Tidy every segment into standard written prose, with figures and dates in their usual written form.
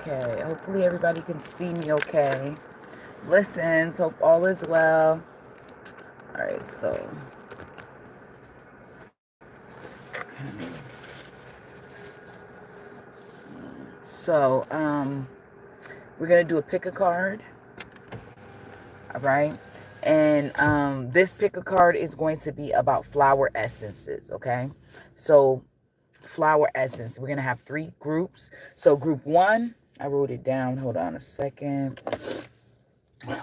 Okay, hopefully everybody can see me okay. Blessings, hope all is well. All right, so we're gonna do a pick a card, all right? And this pick a card is going to be about flower essences, okay? So flower essence, we're gonna have 3 groups. So group 1, I wrote it down, hold on a second.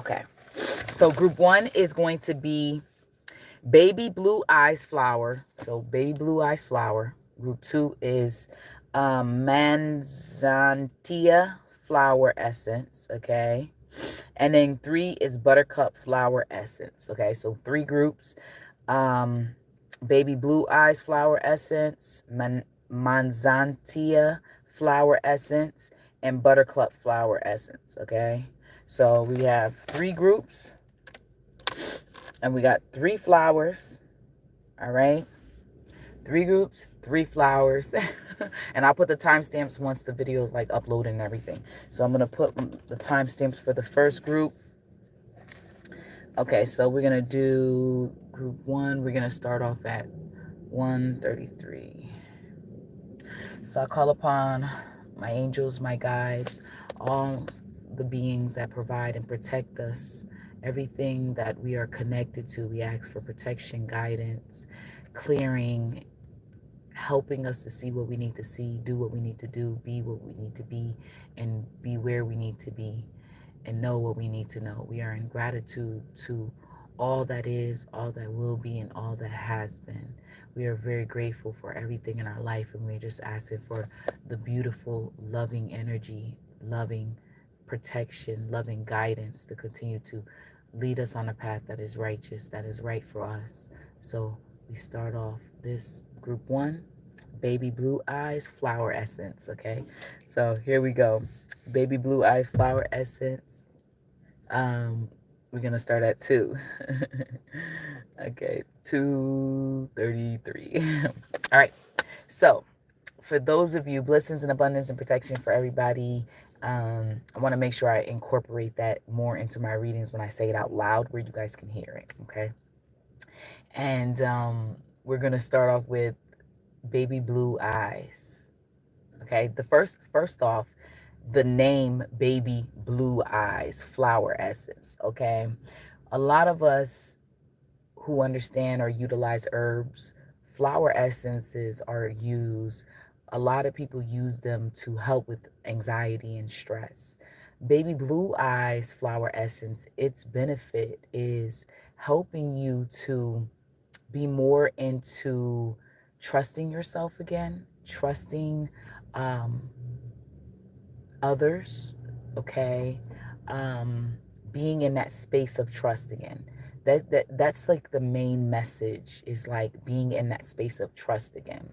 Okay, so group 1 is going to be baby blue eyes flower. So baby blue eyes flower. Group 2 is manzanita flower essence. Okay. And then 3 is buttercup flower essence. Okay. So 3 groups. Um, baby blue eyes flower essence, manzanita flower essence, and buttercup flower essence. Okay. So we have 3 groups. And we got 3 flowers. All right. 3 groups, 3 flowers. And I'll put the timestamps once the video is like uploaded and everything. So I'm going to put the timestamps for the first group. Okay, so we're going to do group 1. We're going to start off at 133. So I call upon my angels, my guides, all the beings that provide and protect us, everything that we are connected to. We ask for protection, guidance, clearing, helping us to see what we need to see, do what we need to do, be what we need to be, and be where we need to be, and know what we need to know. We are in gratitude to all that is, all that will be, and all that has been. We are very grateful for everything in our life, and we're just asking for the beautiful, loving energy, loving protection, loving guidance to continue to lead us on a path that is righteous, that is right for us. So we start off this group 1, baby blue eyes flower essence. Okay, so here we go. Baby blue eyes flower essence. We're gonna start at 2. Okay, 233. All right, so for those of you, blessings and abundance and protection for everybody. I want to make sure I incorporate that more into my readings when I say it out loud where you guys can hear it. Okay, and we're gonna start off with baby blue eyes. Okay, the first off, the name baby blue eyes flower essence. Okay, a lot of us who understand or utilize herbs, flower essences are used. A lot of people use them to help with anxiety and stress. Baby blue eyes flower essence, its benefit is helping you to be more into trusting yourself again, trusting um, others, okay? Being in that space of trust again. That's like the main message, is like being in that space of trust again.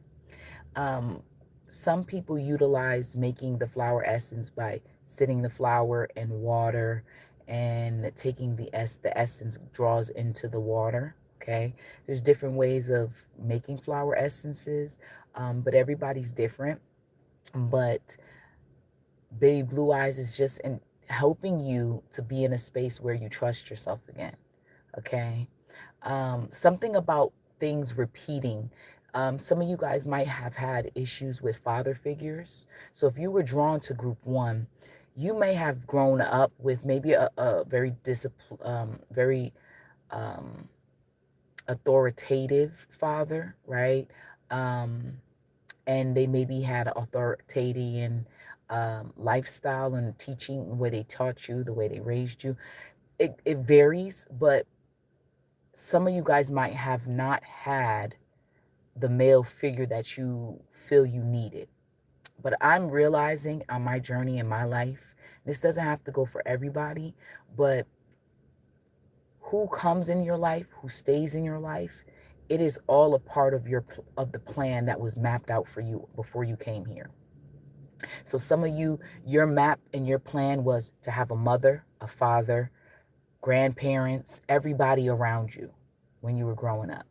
Um, some people utilize making the flower essence by sitting the flower in water and taking the essence draws into the water. Okay, there's different ways of making flower essences, but everybody's different. But baby blue eyes is just in helping you to be in a space where you trust yourself again. Okay, something about things repeating. Some of you guys might have had issues with father figures. So if you were drawn to group 1, you may have grown up with maybe a very very um, authoritative father, right? Um, and they maybe had an authoritarian lifestyle and teaching, where they taught you, the way they raised you. It varies, but some of you guys might have not had the male figure that you feel you needed. But I'm realizing on my journey in my life, this doesn't have to go for everybody, but who comes in your life, who stays in your life, it is all a part of of the plan that was mapped out for you before you came here. So some of you, your map and your plan was to have a mother, a father, grandparents, everybody around you when you were growing up.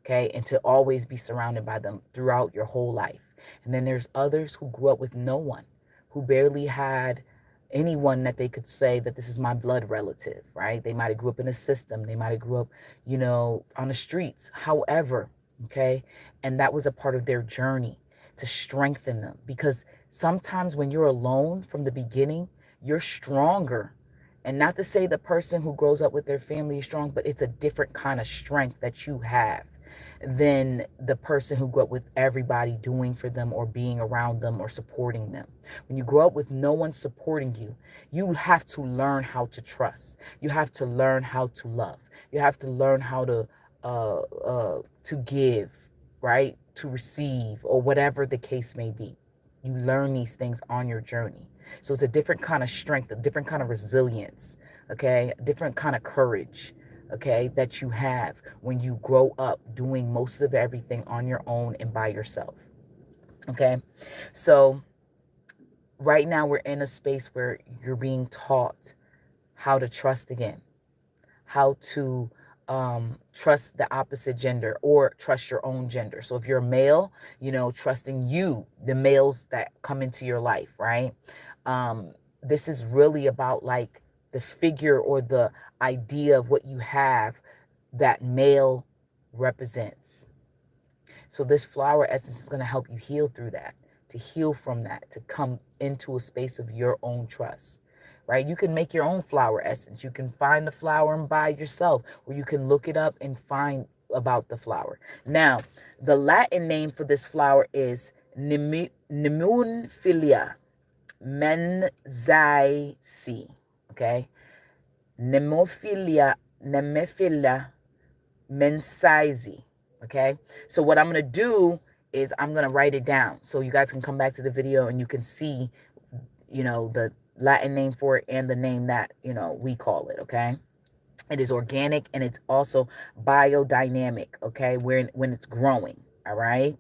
Okay, and to always be surrounded by them throughout your whole life. And then there's others who grew up with no one, who barely had anyone that they could say that this is my blood relative, right? They might have grew up in a system. They might have grew up, you know, on the streets. However, okay, and that was a part of their journey to strengthen them, because sometimes when you're alone from the beginning, you're stronger. And not to say the person who grows up with their family is strong, but it's a different kind of strength that you have than the person who grew up with everybody doing for them or being around them or supporting them. When you grow up with no one supporting you, you have to learn how to trust. You have to learn how to love. You have to learn how to give, right? To receive, or whatever the case may be. You learn these things on your journey. So it's a different kind of strength, a different kind of resilience, okay? A different kind of courage, okay, that you have when you grow up doing most of everything on your own and by yourself, okay? So right now we're in a space where you're being taught how to trust again, how to trust the opposite gender or trust your own gender. So if you're a male, you know, trusting you, the males that come into your life, right? This is really about like the figure or the idea of what you have that male represents. So this flower essence is going to help you heal through that, to heal from that, to come into a space of your own trust, right? You can make your own flower essence. You can find the flower and buy it yourself, or you can look it up and find about the flower. Now, the Latin name for this flower is Nemunfilia menzies, okay? Nemophila menzies, okay? So what I'm going to do is I'm going to write it down so you guys can come back to the video and you can see, you know, the Latin name for it and the name that, you know, we call it, okay? It is organic and it's also biodynamic, okay? When it's growing, all right?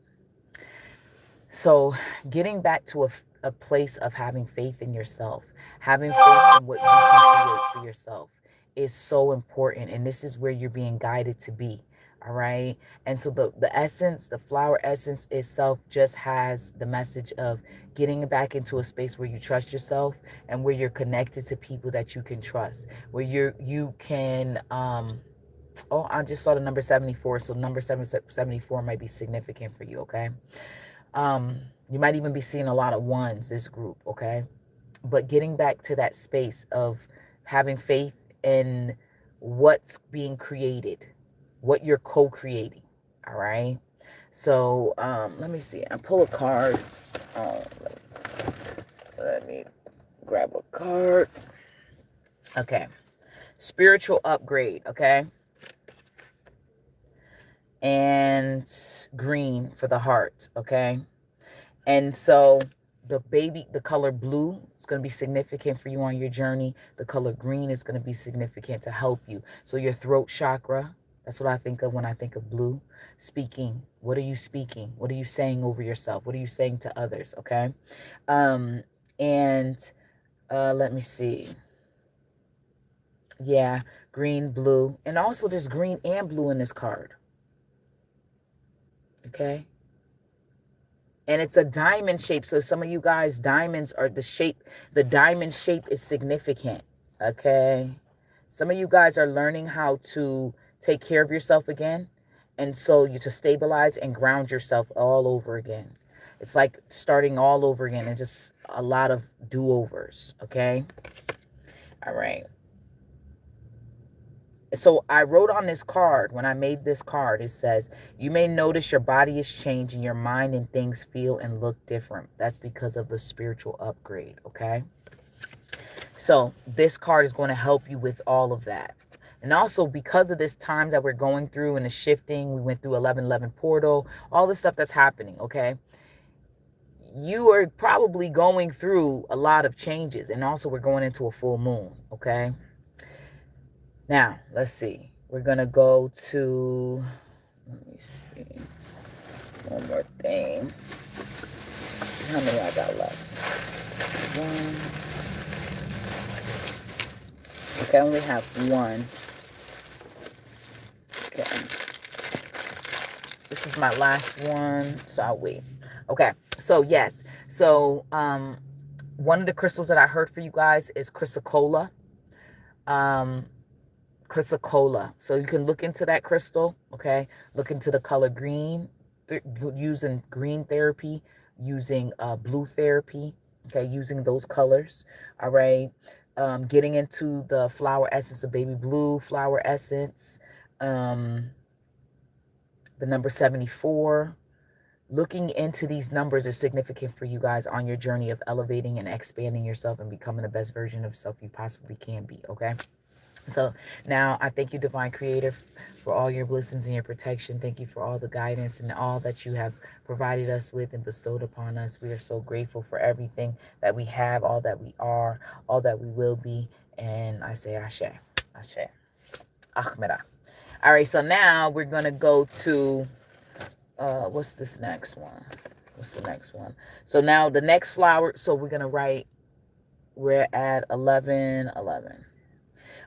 So getting back to a place of having faith in yourself, having faith in what you can create for yourself is so important. And this is where you're being guided to be. All right. And so the essence, the flower essence itself just has the message of getting back into a space where you trust yourself and where you're connected to people that you can trust, where you can, oh, I just saw the number 74. So number 74 might be significant for you. Okay. You might even be seeing a lot of ones, this group, okay? But getting back to that space of having faith in what's being created, what you're co-creating, all right? So let me see. I pull a card. Let me grab a card. Okay. Spiritual upgrade, okay? And green for the heart, okay? And so the color blue is going to be significant for you on your journey. The color green is going to be significant to help you. So your throat chakra, that's what I think of when I think of blue. Speaking. What are you speaking? What are you saying over yourself? What are you saying to others? Okay. Let me see. Yeah, green, blue. And also there's green and blue in this card. Okay. And it's a diamond shape. So some of you guys, diamonds are the diamond shape is significant. Okay. Some of you guys are learning how to take care of yourself again. And so you to stabilize and ground yourself all over again. It's like starting all over again and just a lot of do-overs. Okay. All right. So I wrote on this card, when I made this card, it says, you may notice your body is changing, your mind and things feel and look different. That's because of the spiritual upgrade, okay? So this card is going to help you with all of that. And also because of this time that we're going through and the shifting, we went through 11/11 portal, all the stuff that's happening, okay? You are probably going through a lot of changes. And also we're going into a full moon, okay? Now, let's see. We're going to go to, let me see, one more thing. Let's see how many I got left. One. Okay, I only have one. Okay. This is my last one, so I'll wait. Okay, so yes. So, One of the crystals that I heard for you guys is chrysocolla. Um, chrysocolla. So you can look into that crystal, okay? Look into the color green, using green therapy, using blue therapy, okay? Using those colors, all right? Getting into the flower essence of baby blue flower essence, um, the number 74. Looking into these numbers are significant for you guys on your journey of elevating and expanding yourself and becoming the best version of self you possibly can be, okay? So now I thank you, Divine Creator, for all your blessings and your protection. Thank you for all the guidance and all that you have provided us with and bestowed upon us. We are so grateful for everything that we have, all that we are, all that we will be. And I say Ashe, Ashe, Ahmeda. All right, so now we're going to go to, what's this next one? What's the next one? So now the next flower, so we're going to write, we're at 11:11.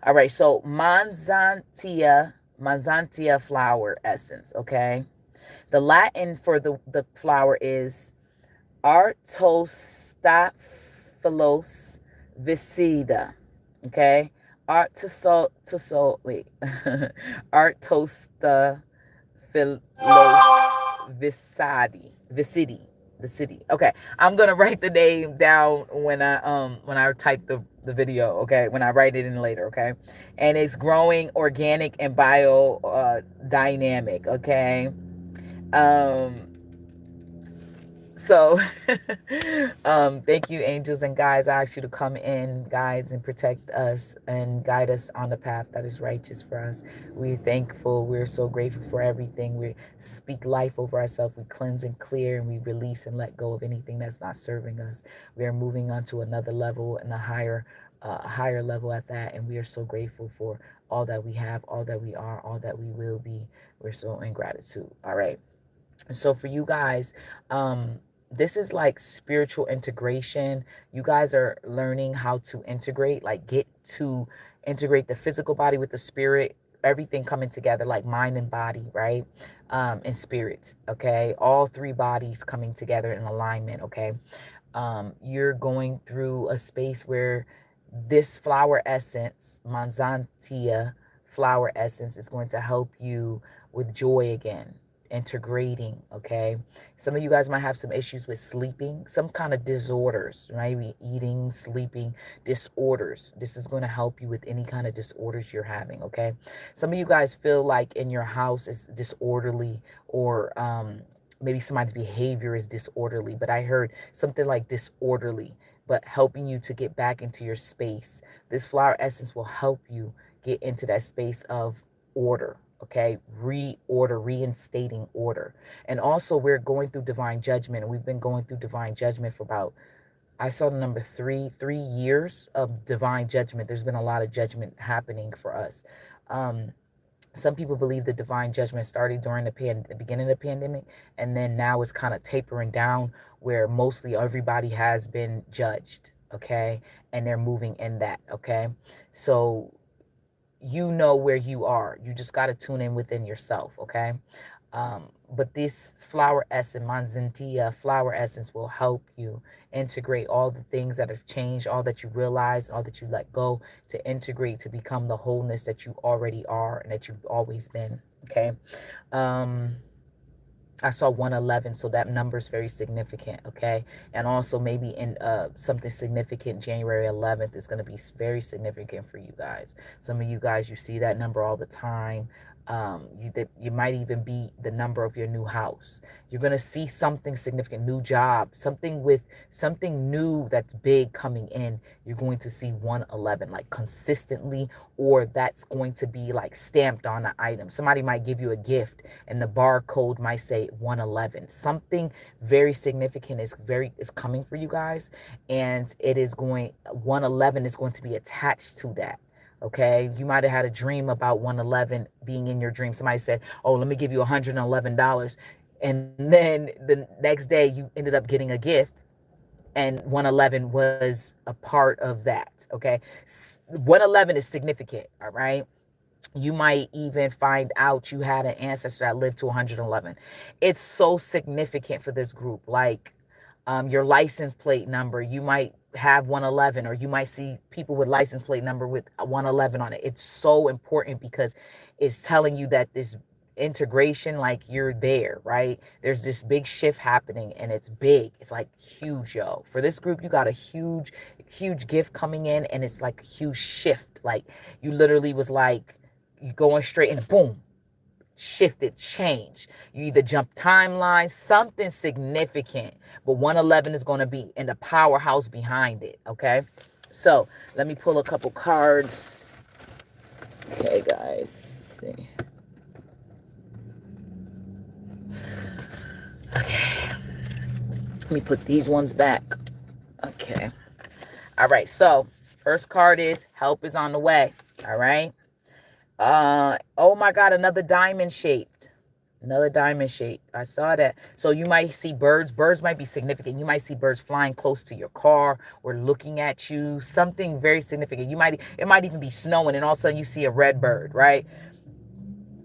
All right, so manzanita flower essence, okay? The Latin for the flower is Artostaphylos viscida, okay? Wait. Artostaphylos viscidi. Okay, I'm gonna write the name down when I type the video, okay, when I write it in later, okay? And it's growing, organic, and bio dynamic, okay? So thank you, angels and guides. I ask you to come in, guides, and protect us and guide us on the path that is righteous for us. We're thankful. We're so grateful for everything. We speak life over ourselves. We cleanse and clear, and we release and let go of anything that's not serving us. We are moving on to another level and a higher level at that, and we are so grateful for all that we have, all that we are, all that we will be. We're so in gratitude. All right. So for you guys, this is like spiritual integration. You guys are learning how to integrate, like get to integrate the physical body with the spirit, everything coming together, like mind and body, right? And spirit, okay? All three bodies coming together in alignment, okay? You're going through a space where this flower essence, manzanita flower essence, is going to help you with joy again, integrating, okay? Some of you guys might have some issues with sleeping, some kind of disorders, maybe eating, sleeping disorders. This is going to help you with any kind of disorders you're having, okay? Some of you guys feel like in your house is disorderly, or maybe somebody's behavior is disorderly, but I heard something like disorderly, but helping you to get back into your space. This flower essence will help you get into that space of order, okay? Reinstating order. And also, we're going through divine judgment, and we've been going through divine judgment for about, I saw the number 3 years of divine judgment. There's been a lot of judgment happening for us. Some people believe the divine judgment started during the beginning of the pandemic, and then now it's kind of tapering down, where mostly everybody has been judged, okay? And they're moving in that, okay? So you know where you are. You just got to tune in within yourself, okay? But this flower essence, manzanita flower essence, will help you integrate all the things that have changed, all that you realize, all that you let go, to integrate, to become the wholeness that you already are and that you've always been, okay? I saw 111, so that number is very significant, okay? And also maybe in something significant, January 11th is going to be very significant for you guys. Some of you guys, you see that number all the time. You might even be the number of your new house. You're going to see something significant, new job, something new that's big coming in. You're going to see 111 like consistently, or that's going to be like stamped on an item. Somebody might give you a gift and the barcode might say 111. Something very significant is coming for you guys, and 111 is going to be attached to that. Okay, you might have had a dream about 111 being in your dream. Somebody said, oh, let me give you $111. And then the next day you ended up getting a gift, and 111 was a part of that. Okay, 111 is significant. All right. You might even find out you had an ancestor that lived to 111. It's so significant for this group. Like your license plate number, you might have 111, or you might see people with license plate number with 111 on it. It's so important because it's telling you that this integration, like, you're there, right? There's this big shift happening, and it's big. It's like huge, yo. For this group, you got a huge gift coming in, and it's like a huge shift. Like, you literally was like, you going straight and boom, shifted, changed. You either jump timelines, something significant, but 111 is going to be in the powerhouse behind it, okay? So let me pull a couple cards. Okay, guys, let's see. Okay, let me put these ones back. Okay. All right, so first card is help is on the way. All right. Oh my God, another diamond shaped. Another diamond shape. I saw that. So you might see birds. Birds might be significant. You might see birds flying close to your car or looking at you. Something very significant. It might even be snowing, and all of a sudden you see a red bird, right?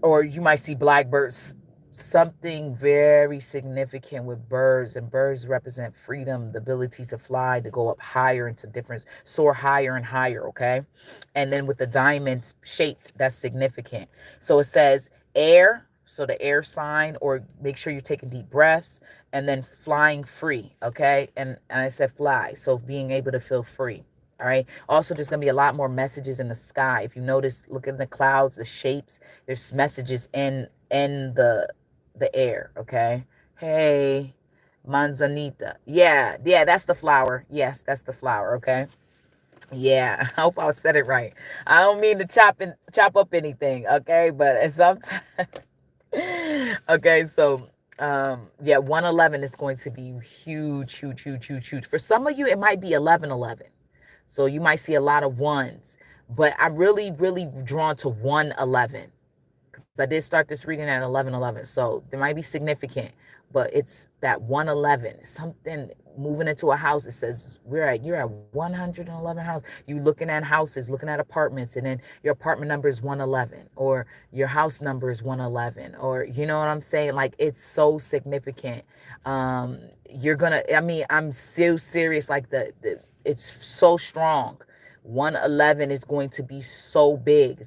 Or you might see blackbirds. Something very significant with birds, and birds represent freedom, the ability to fly, to go up higher into different, soar higher and higher, okay? And then with the diamonds shaped, that's significant. So it says air, so the air sign, or make sure you're taking deep breaths, and then flying free, okay? And I said fly, so being able to feel free. All right. Also, there's going to be a lot more messages in the sky. If you notice, look at the clouds, the shapes, there's messages in the air, okay? Hey, manzanita. Yeah, that's the flower. Yes, that's the flower, okay? Yeah, I hope I said it right. I don't mean to chop up anything, okay? But sometimes okay, so yeah, 111 is going to be huge. For some of you, it might be 1111. So you might see a lot of ones, but I'm really drawn to 111. I did start this reading at 11:11, so there might be significant, but it's that 111, something moving into a house. It says you're at 111 house. You looking at houses, looking at apartments, and then your apartment number is 111, or your house number is 111, or you know what I'm saying? Like, it's so significant. You're gonna. I mean, I'm so serious. Like it's so strong. 111 is going to be so big.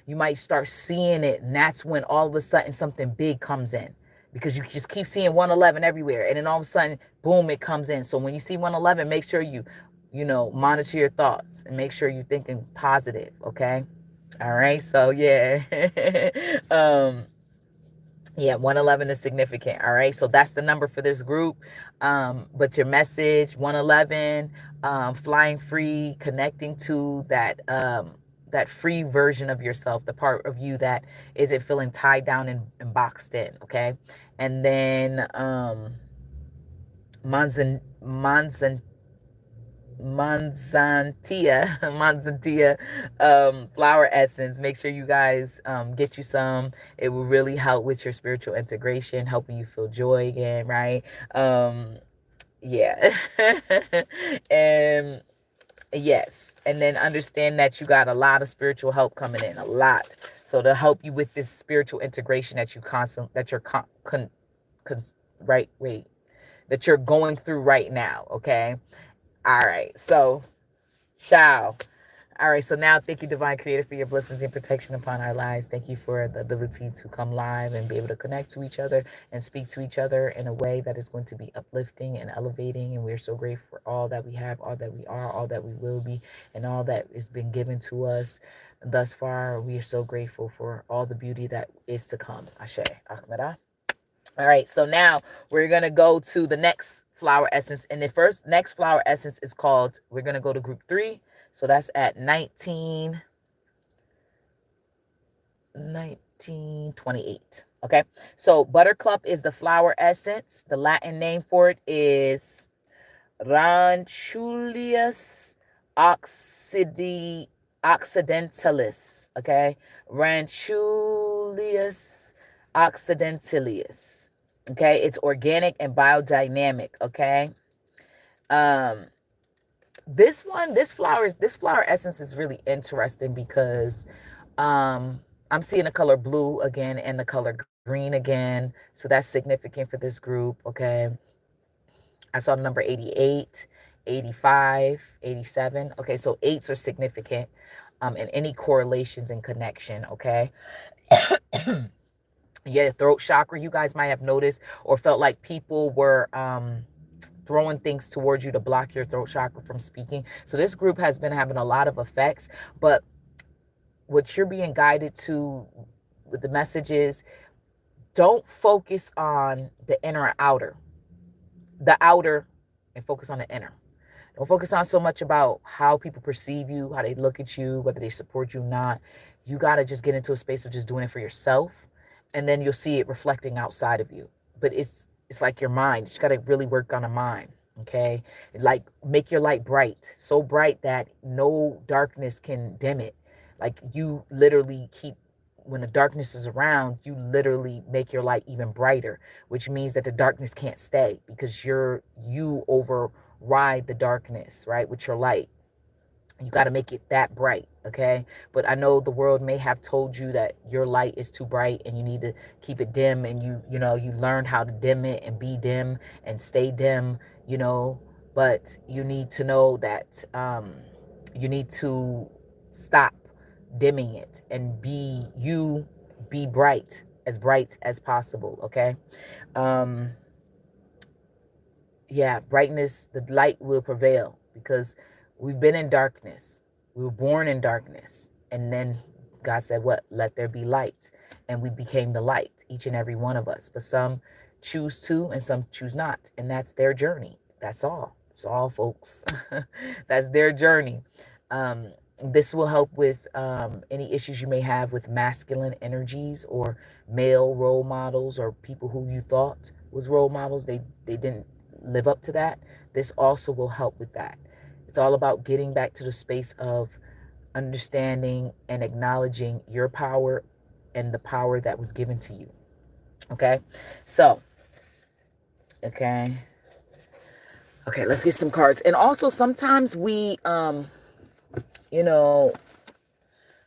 You might start seeing it, and that's when all of a sudden something big comes in, because you just keep seeing 111 everywhere, and then all of a sudden, boom, it comes in. So when you see 111, make sure you monitor your thoughts and make sure you're thinking positive, okay? All right, so yeah. Yeah, 111 is significant. All right. So that's the number for this group. But your message, 111, flying free, connecting to that free version of yourself, the part of you that isn't feeling tied down and boxed in. Okay. And then manzanita flower essence. Make sure you guys get you some. It will really help with your spiritual integration, helping you feel joy again, right? Yeah. And yes, and then understand that you got a lot of spiritual help coming in, a lot. So to help you with this spiritual integration that you're going through right now, okay? All right, so ciao. All right, so now thank you, Divine Creator, for your blessings and protection upon our lives. Thank you for the ability to come live and be able to connect to each other and speak to each other in a way that is going to be uplifting and elevating. And we're so grateful for all that we have, all that we are, all that we will be, and all that has been given to us thus far. We are so grateful for all the beauty that is to come. Ashe, Ahmeda. All right, so now we're going to go to the next flower essence. And the next flower essence is called, we're going to go to group 3. So that's at 1928. Okay, so buttercup is the flower essence. The Latin name for it is Ranchulius occidentalis. Okay, Ranchulius occidentalis. Okay, it's organic and biodynamic. Okay, this flower essence is really interesting because I'm seeing the color blue again and the color green again. So that's significant for this group, okay? I saw the number 88 85, 87. Okay, so eights are significant in any correlations and connection, okay? Yeah, throat chakra, you guys might have noticed or felt like people were throwing things towards you to block your throat chakra from speaking. So this group has been having a lot of effects, but what you're being guided to with the messages, don't focus on the inner or outer. The outer, and focus on the inner. Don't focus on so much about how people perceive you, how they look at you, whether they support you or not. You got to just get into a space of just doing it for yourself, and then you'll see it reflecting outside of you. But it's like your mind. You just got to really work on the mind, okay? Like, make your light bright, so bright that no darkness can dim it. Like, you literally keep, when the darkness is around, you literally make your light even brighter, which means that the darkness can't stay because you override the darkness, right, with your light. You got to make it that bright, okay? But I know the world may have told you that your light is too bright and you need to keep it dim, and you know, you learned how to dim it and be dim and stay dim, you know, but you need to know that you need to stop dimming it and be bright as possible, okay? um yeah, brightness, the light will prevail because we've been in darkness. We were born in darkness. And then God said, what? Let there be light. And we became the light, each and every one of us. But some choose to and some choose not. And that's their journey. That's all. It's all, folks. That's their journey. This will help with any issues you may have with masculine energies or male role models or people who you thought was role models. They didn't live up to that. This also will help with that. It's all about getting back to the space of understanding and acknowledging your power and the power that was given to you. Okay? So, okay, let's get some cards. And also sometimes we you know,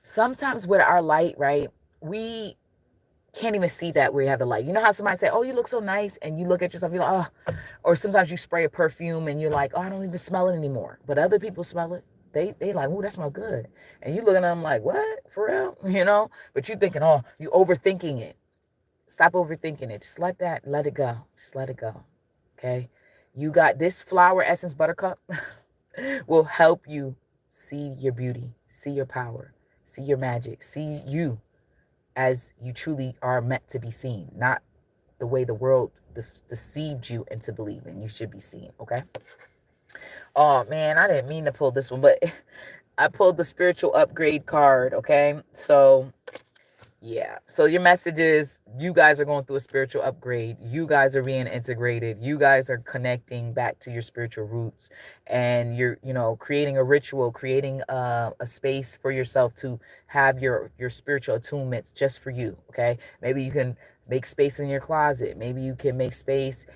sometimes with our light, right, we can't even see that we have the light. You know how somebody say, oh, you look so nice, and you look at yourself, you're like, oh. Or sometimes you spray a perfume and you're like, oh, I don't even smell it anymore, but other people smell it. They like, oh, that smells good, and you looking at them like, what, for real? You know, but you thinking, oh, you overthinking it. Stop overthinking it. Just let it go. Just let it go. Okay, you got this flower essence buttercup will help you see your beauty, see your power, see your magic, see you as you truly are meant to be seen, not the way the world deceived you into believing you should be seen, okay? Oh, man, I didn't mean to pull this one, but I pulled the spiritual upgrade card, okay? So, yeah. So your message is you guys are going through a spiritual upgrade. You guys are being integrated. You guys are connecting back to your spiritual roots, and you're, you know, creating a ritual, creating a space for yourself to have your spiritual attunements just for you. Okay. Maybe you can make space in your closet. Maybe you can make space.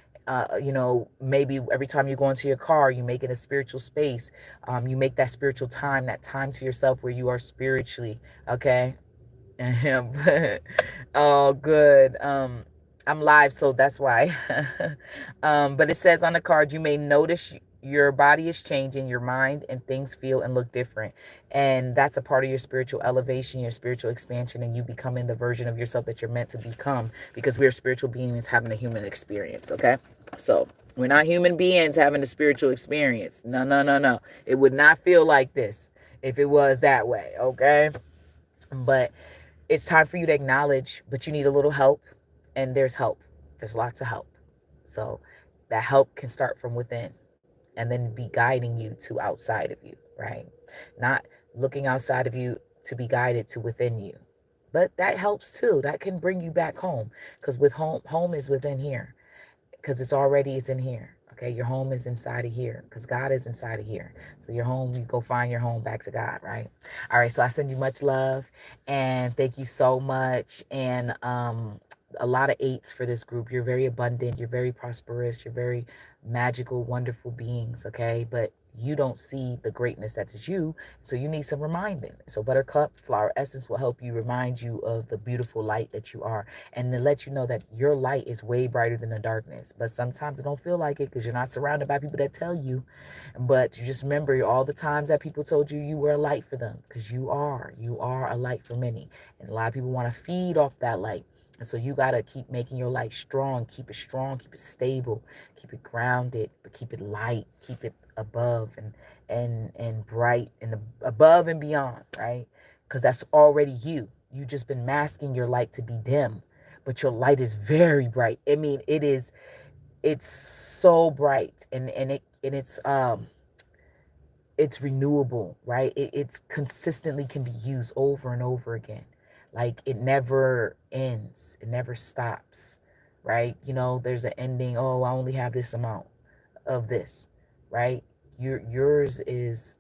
You know, maybe every time you go into your car, you make it a spiritual space. You make that spiritual time, that time to yourself where you are spiritually, okay? Oh, good. I'm live, so that's why. But it says on the card, you may notice your body is changing, your mind and things feel and look different. And that's a part of your spiritual elevation, your spiritual expansion, and you becoming the version of yourself that you're meant to become, because we're spiritual beings having a human experience, okay? So we're not human beings having a spiritual experience. No, no, no, no. It would not feel like this if it was that way, okay? But it's time for you to acknowledge, but you need a little help, and there's help. There's lots of help. So that help can start from within and then be guiding you to outside of you, right? Not looking outside of you to be guided to within you. But that helps too. That can bring you back home, because with home is within here, because it's in here. Okay, your home is inside of here because God is inside of here. So your home, you go find your home back to God, right? All right, so I send you much love and thank you so much. And a lot of eights for this group. You're very abundant, you're very prosperous, you're very magical, wonderful beings, okay? But you don't see the greatness that is you. So you need some reminding. So buttercup flower essence will help you remind you of the beautiful light that you are, and to let you know that your light is way brighter than the darkness. But sometimes it don't feel like it because you're not surrounded by people that tell you. But you just remember all the times that people told you you were a light for them, because you are a light for many. And a lot of people want to feed off that light. And so you got to keep making your light strong, keep it stable, keep it grounded, but keep it light, keep it above and bright and above and beyond, right? Because that's already you. You just been masking your light to be dim, but your light is very bright. I mean, it's so bright, and it's renewable, right? It's consistently can be used over and over again. Like it never ends, it never stops, right? There's an ending. Oh, I only have this amount of this, right? Yours is,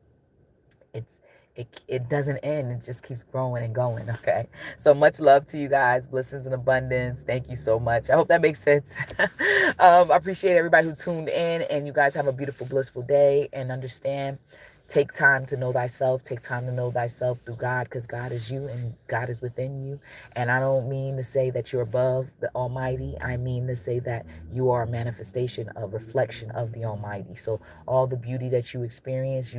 it's it doesn't end. It just keeps growing and going. Okay. So much love to you guys. Blessings and abundance. Thank you so much. I hope that makes sense. I appreciate everybody who tuned in, and you guys have a beautiful, blissful day, and understand. Take time to know thyself. Take time to know thyself through God, because God is you and God is within you. And I don't mean to say that you're above the Almighty. I mean to say that you are a manifestation, a reflection of the Almighty. So all the beauty that you experience,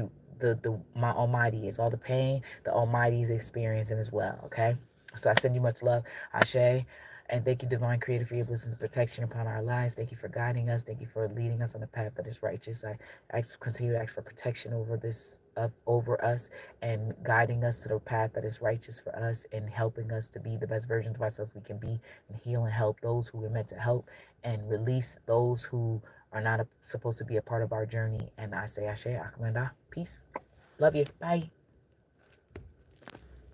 my Almighty is. All the pain, the Almighty is experiencing as well. Okay. So I send you much love. Ashe. And thank you, Divine Creator, for your blessings and protection upon our lives. Thank you for guiding us. Thank you for leading us on the path that is righteous. I continue to ask for protection over us, and guiding us to the path that is righteous for us, and helping us to be the best versions of ourselves we can be, and heal and help those who we're meant to help, and release those who are not supposed to be a part of our journey. And I say Ashe, Akamanda, peace. Love you. Bye.